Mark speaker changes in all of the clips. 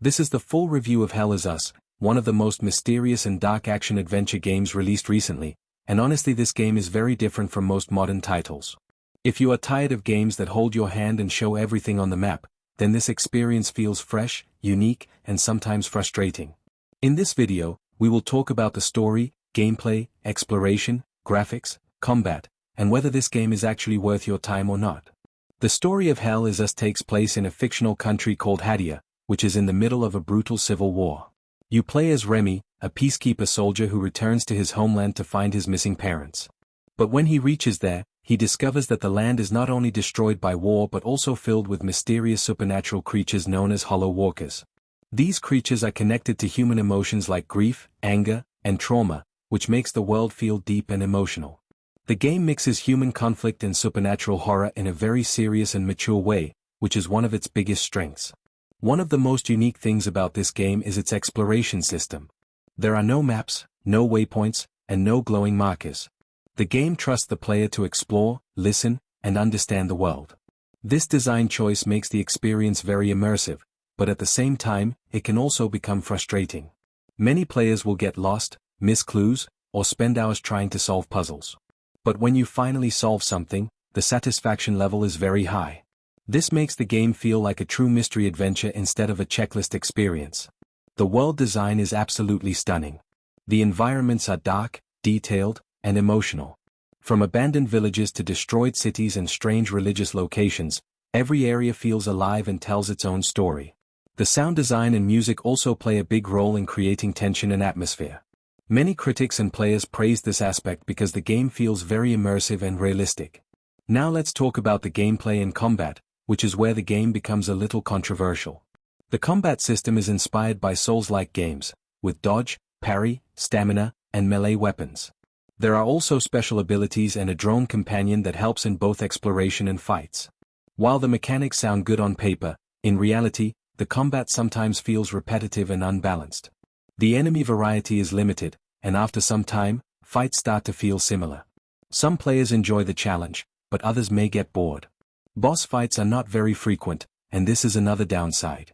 Speaker 1: This is the full review of Hell Is Us, one of the most mysterious and dark action-adventure games released recently, and honestly this game is very different from most modern titles. If you are tired of games that hold your hand and show everything on the map, then this experience feels fresh, unique, and sometimes frustrating. In this video, we will talk about the story, gameplay, exploration, graphics, combat, and whether this game is actually worth your time or not. The story of Hell Is Us takes place in a fictional country called Hadia, which is in the middle of a brutal civil war. You play as Remy, a peacekeeper soldier who returns to his homeland to find his missing parents. But when he reaches there, he discovers that the land is not only destroyed by war but also filled with mysterious supernatural creatures known as Hollow Walkers. These creatures are connected to human emotions like grief, anger, and trauma, which makes the world feel deep and emotional. The game mixes human conflict and supernatural horror in a very serious and mature way, which is one of its biggest strengths. One of the most unique things about this game is its exploration system. There are no maps, no waypoints, and no glowing markers. The game trusts the player to explore, listen, and understand the world. This design choice makes the experience very immersive, but at the same time, it can also become frustrating. Many players will get lost, miss clues, or spend hours trying to solve puzzles. But when you finally solve something, the satisfaction level is very high. This makes the game feel like a true mystery adventure instead of a checklist experience. The world design is absolutely stunning. The environments are dark, detailed, and emotional. From abandoned villages to destroyed cities and strange religious locations, every area feels alive and tells its own story. The sound design and music also play a big role in creating tension and atmosphere. Many critics and players praise this aspect because the game feels very immersive and realistic. Now let's talk about the gameplay and combat, which is where the game becomes a little controversial. The combat system is inspired by Souls-like games, with dodge, parry, stamina, and melee weapons. There are also special abilities and a drone companion that helps in both exploration and fights. While the mechanics sound good on paper, in reality, the combat sometimes feels repetitive and unbalanced. The enemy variety is limited, and after some time, fights start to feel similar. Some players enjoy the challenge, but others may get bored. Boss fights are not very frequent, and this is another downside.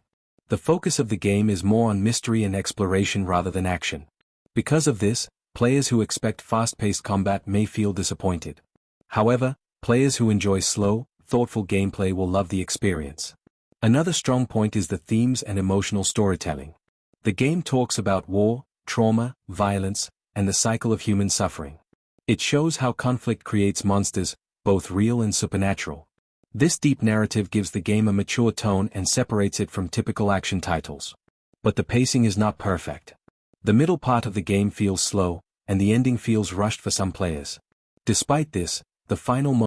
Speaker 1: The focus of the game is more on mystery and exploration rather than action. Because of this, players who expect fast-paced combat may feel disappointed. However, players who enjoy slow, thoughtful gameplay will love the experience. Another strong point is the themes and emotional storytelling. The game talks about war, trauma, violence, and the cycle of human suffering. It shows how conflict creates monsters, both real and supernatural. This deep narrative gives the game a mature tone and separates it from typical action titles. But the pacing is not perfect. The middle part of the game feels slow, and the ending feels rushed for some players. Despite this, the final